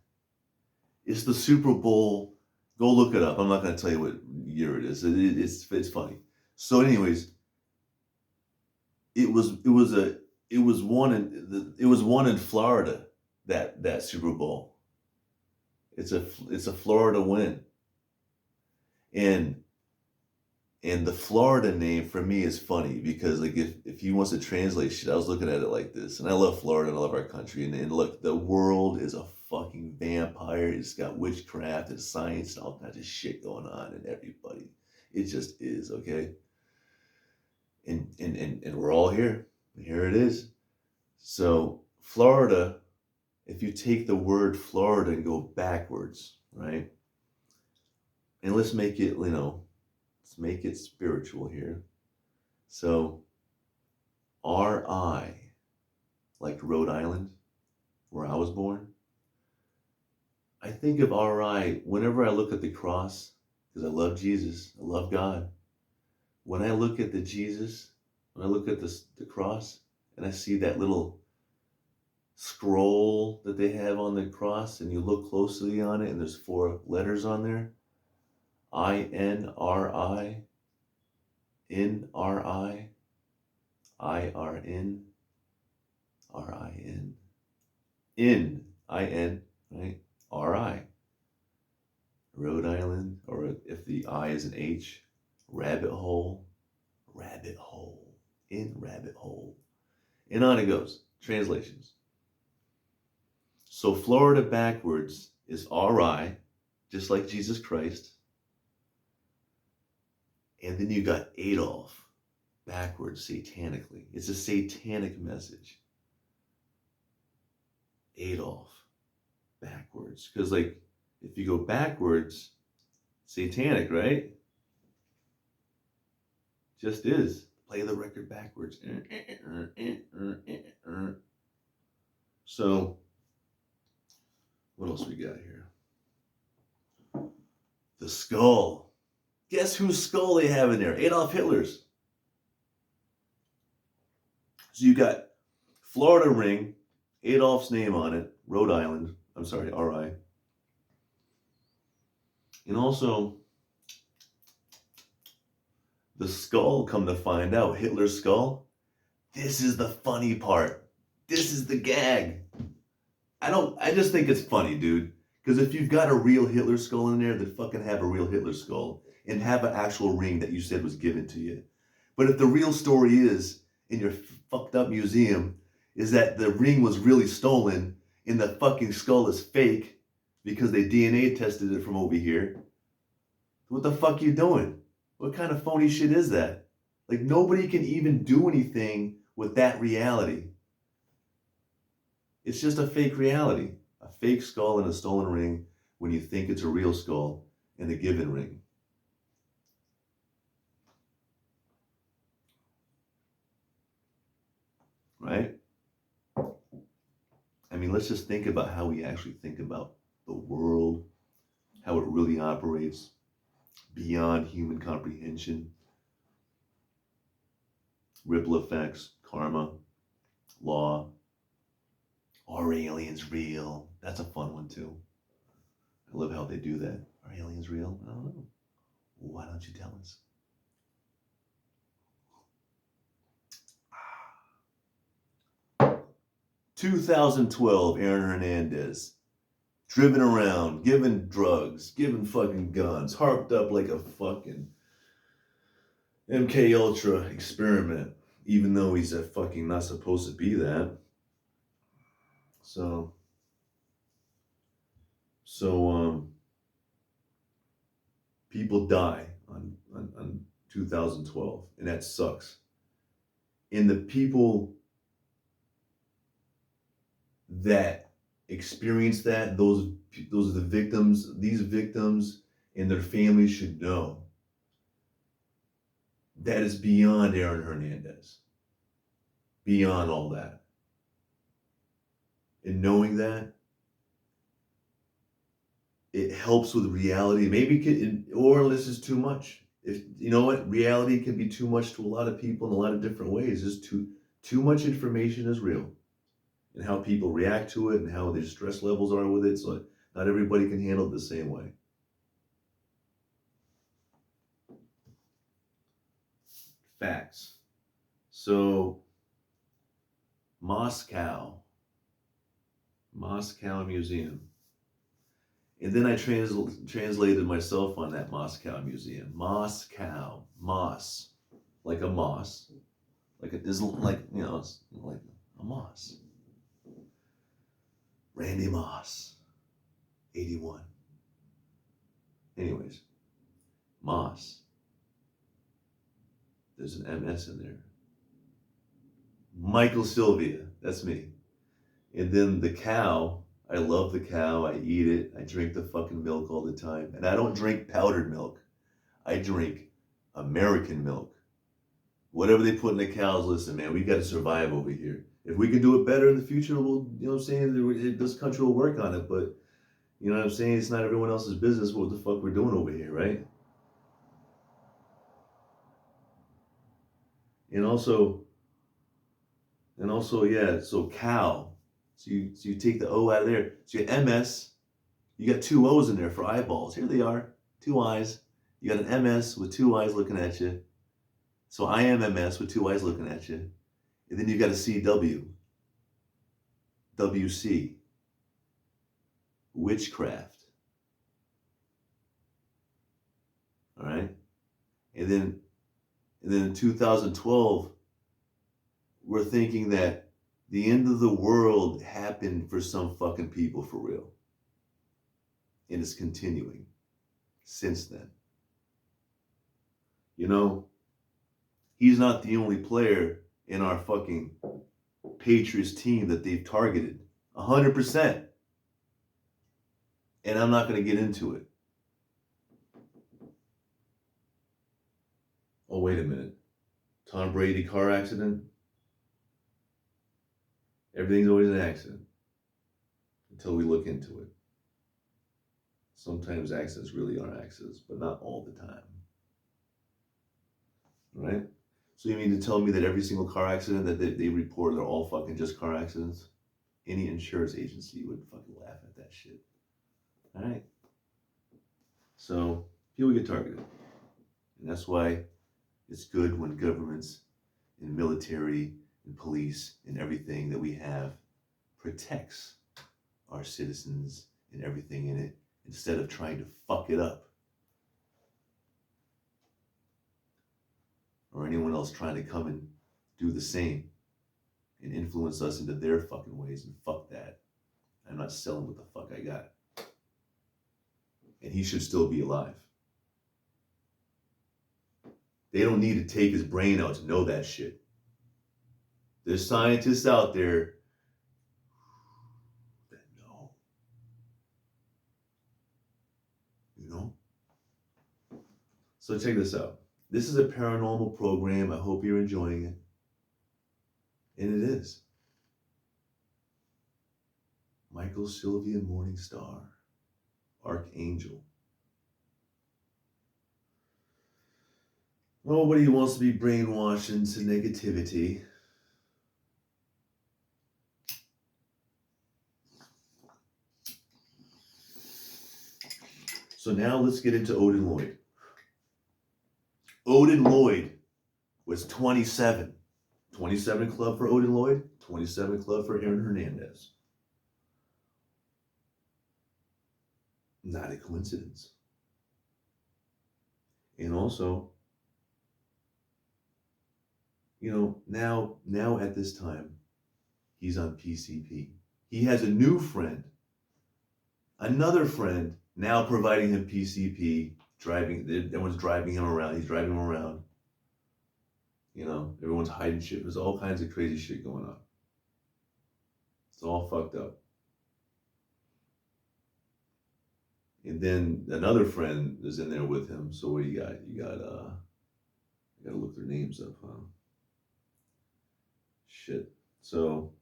It's the Super Bowl. Go look it up. I'm not going to tell you what year it is. It's funny. So anyways, it was won in Florida, that Super Bowl. It's a Florida win. And the Florida name for me is funny because, like, if he wants to translate shit, I was looking at it like this, and I love Florida and I love our country, and look, the world is a fucking vampire. It's got witchcraft and science and all kinds of shit going on, and everybody, it just is, okay? And we're all here. Here it is. So Florida, if you take the word Florida and go backwards, right? And let's make it, let's make it spiritual here. So R.I., like Rhode Island, where I was born. I think of R.I. whenever I look at the cross, because I love Jesus, I love God. When I look at when I look at the cross, and I see that little scroll that they have on the cross, and you look closely on it, and there's 4 letters on there. I-N-R-I, N-R-I, I-R-N, R-I-N, I-N, right? R-I. Rhode Island, or if the I is an H, rabbit hole, in rabbit hole. And on it goes. Translations. So Florida backwards is R-I, just like Jesus Christ. And then you got Adolf backwards satanically. It's a satanic message. Adolf backwards. Because, like, if you go backwards, satanic, right? Just is. Play the record backwards. So, what else we got here? The skull. Guess whose skull they have in there? Adolf Hitler's. So you got Florida ring, Adolf's name on it, Rhode Island. I'm sorry, R.I. And also, the skull, come to find out, Hitler's skull. This is the funny part. This is the gag. I just think it's funny, dude. Because if you've got a real Hitler skull in there, then fucking have a real Hitler skull. And have an actual ring that you said was given to you. But if the real story is, in your fucked up museum, is that the ring was really stolen and the fucking skull is fake because they DNA tested it from over here, what the fuck you doing? What kind of phony shit is that? Like, nobody can even do anything with that reality. It's just a fake reality. A fake skull and a stolen ring when you think it's a real skull and a given ring. Right? I mean, let's just think about how we actually think about the world, how it really operates beyond human comprehension. ripple effects, karma, law. Are aliens real? That's a fun one too. I love how they do that. Are aliens real? I don't know. Why don't you tell us? 2012, Aaron Hernandez. Driven around, given drugs, given fucking guns, harped up like a fucking MK Ultra experiment, even though he's a fucking not supposed to be that. So, people die on 2012, and that sucks. And the people that experience that, those are the victims. These victims and their families should know that is beyond Aaron Hernandez, beyond all that. And knowing that, it helps with reality. Maybe or this is too much. If you know what, reality can be too much to a lot of people in a lot of different ways. Just too much information is real, and how people react to it and how their stress levels are with it. So not everybody can handle it the same way. Facts. So Moscow Museum. And then I translated myself on that Moscow Museum. Moscow, moss, like a moss, like it isn't like like a moss. Randy Moss, 81. Anyways, Moss. There's an MS in there. Michael Sylvia, that's me. And then the cow. I love the cow. I eat it. I drink the fucking milk all the time. And I don't drink powdered milk. I drink American milk. Whatever they put in the cows, listen, man, we got to survive over here. If we can do it better in the future, we'll, you know what I'm saying? This country will work on it. But, you know what I'm saying? It's not everyone else's business what the fuck we're doing over here, right? And also, yeah, so cow. So you take the O out of there. So you got MS, you got two O's in there for eyeballs. Here they are, two eyes. You got an MS with two eyes looking at you. So I am MS with two eyes looking at you. And then you got a CW, WC, witchcraft. All right? And then in 2012, we're thinking that the end of the world happened for some fucking people for real. And it's continuing since then. You know, he's not the only player in our fucking Patriots team that they've targeted. 100%. And I'm not going to get into it. Oh, wait a minute. Tom Brady car accident? Everything's always an accident until we look into it. Sometimes accidents really are accidents, but not all the time. Right? So you mean to tell me that every single car accident that they report are all fucking just car accidents? Any insurance agency would fucking laugh at that shit. All right? So people get targeted. And that's why it's good when governments and military and police and everything that we have protects our citizens and everything in it instead of trying to fuck it up. Or anyone else trying to come and do the same and influence us into their fucking ways, and fuck that. I'm not selling what the fuck I got. And he should still be alive. They don't need to take his brain out to know that shit. There's scientists out there that know. You know? So check this out. This is a paranormal program. I hope you're enjoying it. And it is. Michael Sylvia Morningstar, Archangel. Nobody wants to be brainwashed into negativity. So now let's get into Odin Lloyd. Odin Lloyd was 27. 27 club for Odin Lloyd, 27 club for Aaron Hernandez. Not a coincidence. And also, now at this time, he's on PCP. He has a new friend, another friend, now providing him PCP, everyone's driving him around. He's driving him around. Everyone's hiding shit. There's all kinds of crazy shit going on. It's all fucked up. And then another friend is in there with him. So what do you got? You gotta look their names up, huh? Shit. So,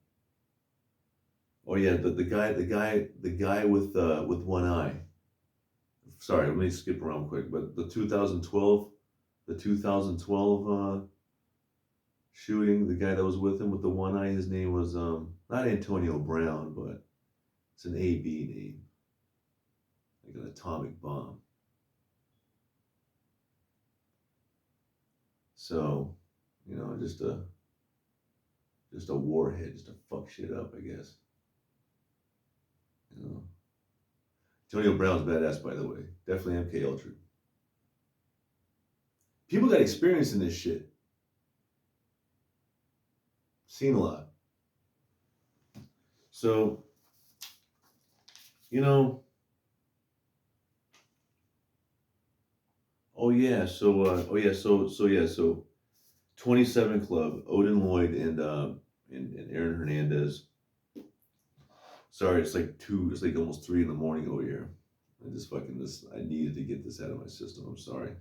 oh yeah, the guy with one eye. Sorry, let me skip around quick. But the 2012 shooting, the guy that was with him with the one eye, his name was not Antonio Brown, but it's an AB name, like an atomic bomb. So, just a warhead, just to fuck shit up, I guess. Antonio Brown's badass, by the way. Definitely MK Ultra. People got experience in this shit. Seen a lot. So, so 27 club, Odin Lloyd and Aaron Hernandez. Sorry, it's like almost 3 a.m. over here. I needed to get this out of my system. I'm sorry.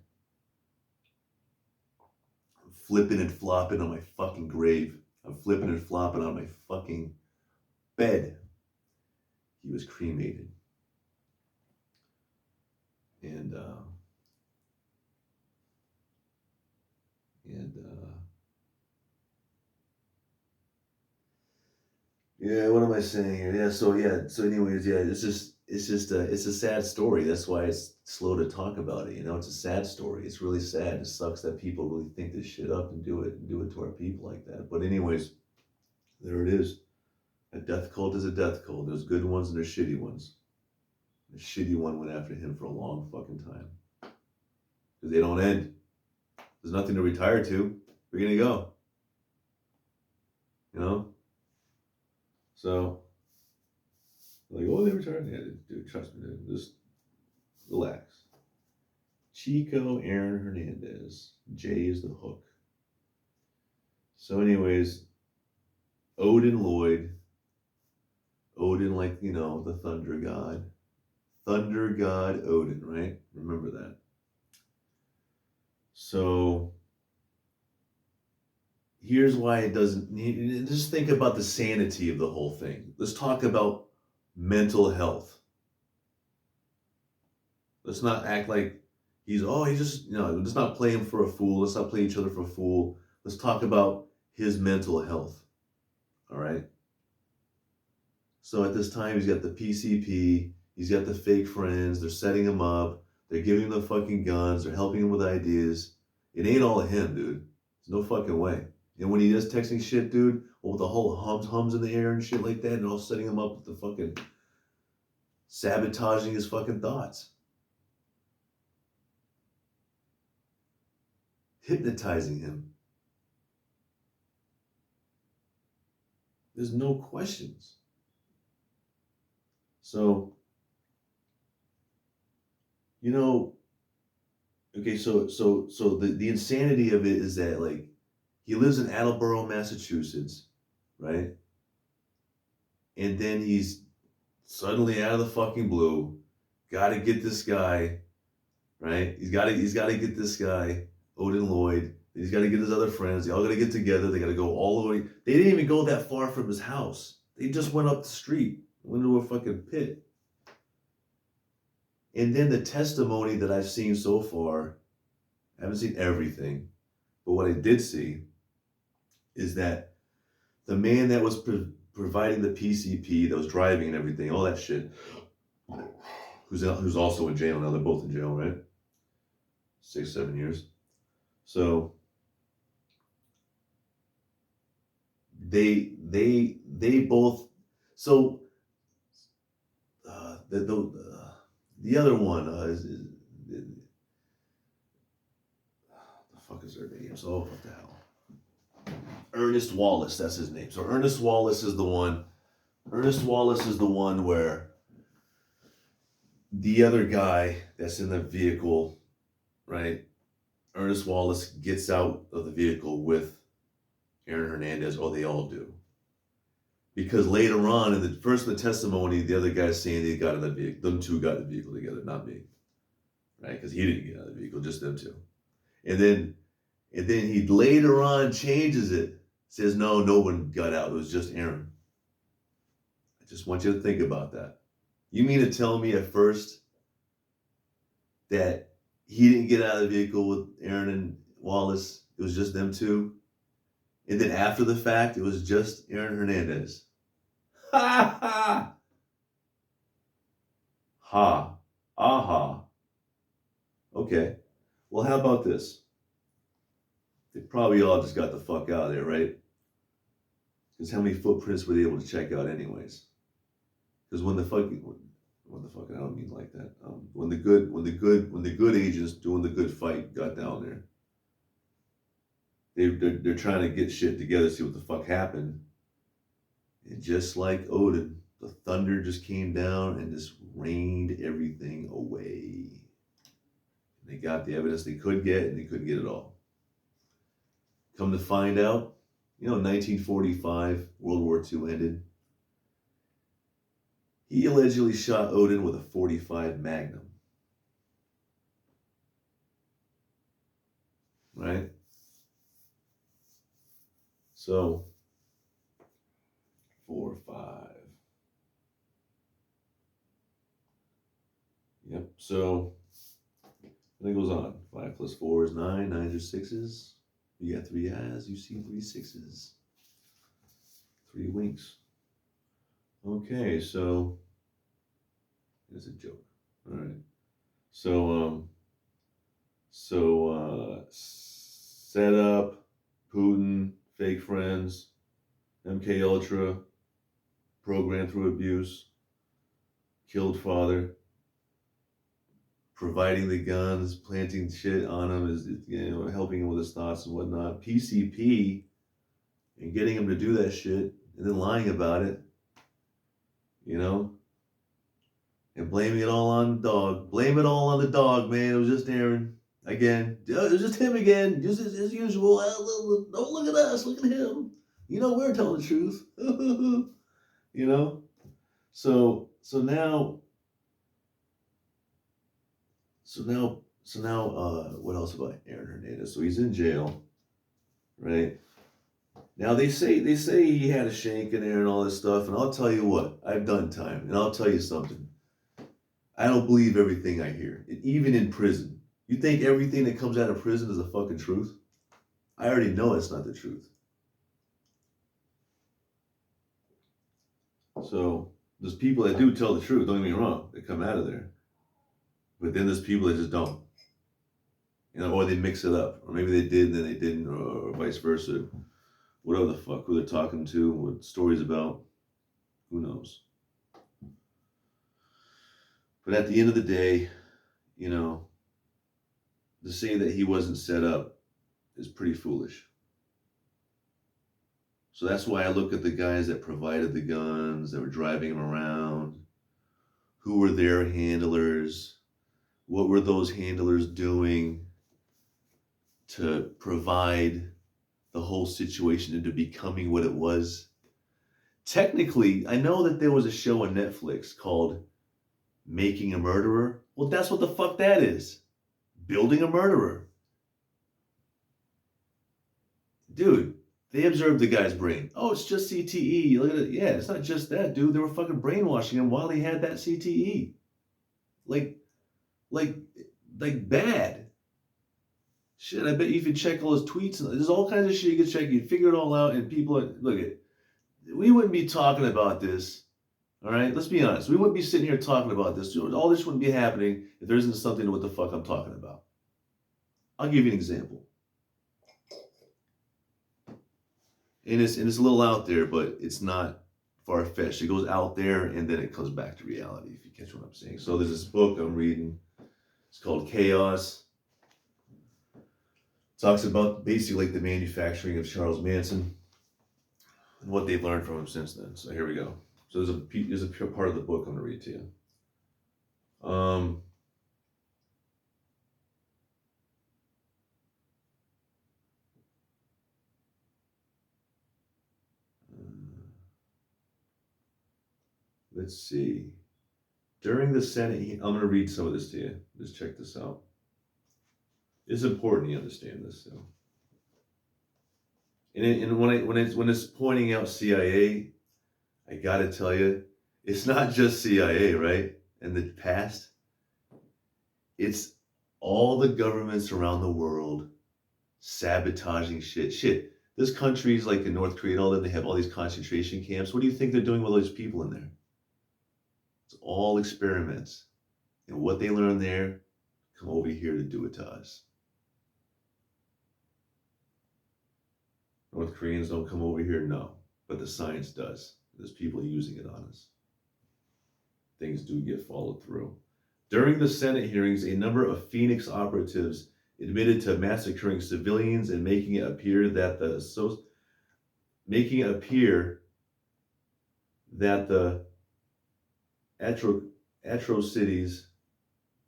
I'm flipping and flopping on my fucking grave. I'm flipping and flopping on my fucking bed. He was cremated. And yeah, what am I saying here? So anyways, it's a sad story. That's why it's slow to talk about it. It's a sad story. It's really sad. It sucks that people really think this shit up and do it to our people like that. But anyways, there it is. A death cult is a death cult. There's good ones and there's shitty ones. The shitty one went after him for a long fucking time. Because they don't end. There's nothing to retire to. Where are you gonna go? So, like, oh, they retired? Yeah, dude, trust me, dude. Just relax. Chico Aaron Hernandez. J is the hook. So, anyways, Odin Lloyd. Odin, like, the thunder god. Thunder god Odin, right? Remember that. So, here's why it doesn't need. Just think about the sanity of the whole thing. Let's talk about mental health. Let's not act like he's just, let's not play him for a fool. Let's not play each other for a fool. Let's talk about his mental health. All right. So at this time, he's got the PCP. He's got the fake friends. They're setting him up. They're giving him the fucking guns. They're helping him with ideas. It ain't all of him, dude. There's no fucking way. And when he does texting shit, dude, with the whole hums in the air and shit like that, and all setting him up with the fucking sabotaging his fucking thoughts. Hypnotizing him. There's no questions. So, okay, so the insanity of it is that, like, he lives in Attleboro, Massachusetts, right? And then he's suddenly out of the fucking blue, got to get this guy, right? He's got to get this guy, Odin Lloyd. He's got to get his other friends. They all got to get together. They got to go all the way. They didn't even go that far from his house. They just went up the street, went into a fucking pit. And then the testimony that I've seen so far I haven't seen everything, but what I did see is that the man that was providing the PCP, that was driving and everything, all that shit, who's also in jail now. They're both in jail, right? 6, 7 years. So they both. So the other one is the fuck is their names? Oh, what the hell? Ernest Wallace, that's his name. So Ernest Wallace is the one. Ernest Wallace is the one where the other guy that's in the vehicle, right? Ernest Wallace gets out of the vehicle with Aaron Hernandez, or they all do. Because later on, in the testimony, the other guy's saying they got in the vehicle. Them two got in the vehicle together, not me, right? Because he didn't get out of the vehicle, just them two. And then he later on changes it, says no one got out. It was just Aaron. I just want you to think about that. You mean to tell me at first that he didn't get out of the vehicle with Aaron and Wallace? It was just them two? And then after the fact, it was just Aaron Hernandez. Ha ha! Ha. Aha. Okay. Well, how about this? They probably all just got the fuck out of there, right? Because how many footprints were they able to check out anyways? Because when the fuck, I don't mean like that. When the good agents doing the good fight got down there, they're trying to get shit together, see what the fuck happened. And just like Odin, the thunder just came down and just rained everything away. They got the evidence they could get, and they couldn't get it all. Come to find out, 1945, World War II ended. He allegedly shot Odin with a .45 Magnum. Right? So, 4, 5. Yep, so, and it goes on. 5 plus 4 is 9, 9 are 6s. You got 3 eyes, you see 3 6s. 3 winks. Okay, so, it's a joke. All right. So, set up, Putin, fake friends, MK Ultra, programmed through abuse, killed father, providing the guns, planting shit on him, is helping him with his thoughts and whatnot. PCP, and getting him to do that shit, and then lying about it, and blaming it all on the dog. Blame it all on the dog, man. It was just Aaron. Again. It was just him again. Just as usual. Don't look at us. Look at him. We're telling the truth. So now, what else about Aaron Hernandez? So he's in jail, right? Now they say he had a shank in there and all this stuff, and I'll tell you what, I've done time, and I'll tell you something. I don't believe everything I hear, even in prison. You think everything that comes out of prison is the fucking truth? I already know it's not the truth. So there's people that do tell the truth, don't get me wrong, they come out of there. But then there's people that just don't. Or they mix it up. Or maybe they did and then they didn't, or vice versa. Whatever the fuck, who they're talking to, what stories about, who knows. But at the end of the day, to say that he wasn't set up is pretty foolish. So that's why I look at the guys that provided the guns, that were driving them around, who were their handlers, what were those handlers doing to provide the whole situation into becoming what it was. Technically, I know that there was a show on Netflix called Making a Murderer. Well, that's what the fuck that is. Building a murderer. Dude, they observed the guy's brain. Oh, it's just CTE. Look at it. Yeah, it's not just that, dude. They were fucking brainwashing him while he had that CTE. Like bad. Shit, I bet you can check all his tweets. And there's all kinds of shit you can check. You figure it all out, and people are, look at. We wouldn't be talking about this. All right, let's be honest. We wouldn't be sitting here talking about this. All this wouldn't be happening if there isn't something to what the fuck I'm talking about. I'll give you an example. And it's a little out there, but it's not far fetched. It goes out there and then it comes back to reality, if you catch what I'm saying. So there's this book I'm reading. It's called Chaos. It talks about basically like the manufacturing of Charles Manson and what they've learned from him since then. So here we go. So there's a part of the book I'm gonna read to you. Let's see. During the Senate, I'm going to read some of this to you. Just check this out. It's important you understand this. So. And when it's pointing out CIA, I got to tell you, it's not just CIA, right? In the past, it's all the governments around the world sabotaging shit. Shit, this country's like in North Korea and all that, they have all these concentration camps. What do you think they're doing with all these people in there? It's all experiments. And what they learn there, come over here to do it to us. North Koreans don't come over here, no. But the science does. There's people using it on us. Things do get followed through. During the Senate hearings, a number of Phoenix operatives admitted to massacring civilians and making it appear that the atrocities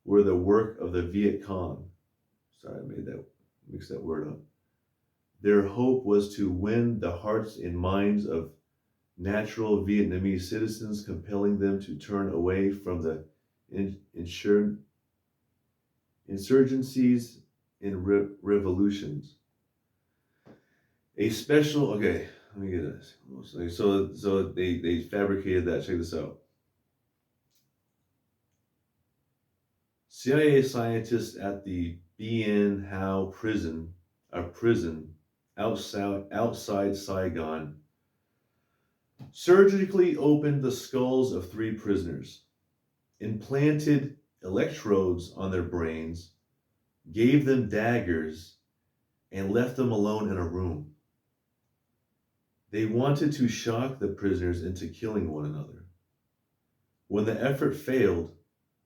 were the work of the Viet Cong. Sorry, I mixed that word up. Their hope was to win the hearts and minds of natural Vietnamese citizens, compelling them to turn away from the insurgencies and revolutions. Okay, let me get this. So they fabricated that. Check this out. CIA scientists at the Bien Hao prison outside Saigon, surgically opened the skulls of 3 prisoners, implanted electrodes on their brains, gave them daggers, and left them alone in a room. They wanted to shock the prisoners into killing one another. When the effort failed,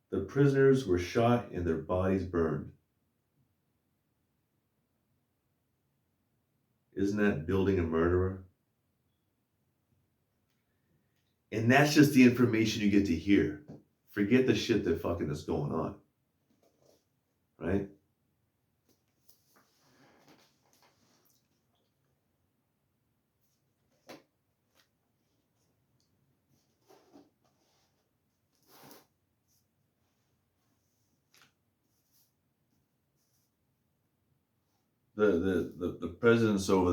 the prisoners were shot and their bodies burned. Isn't that building a murderer? And that's just the information you get to hear. Forget the shit that fucking is going on. Right? The presidents over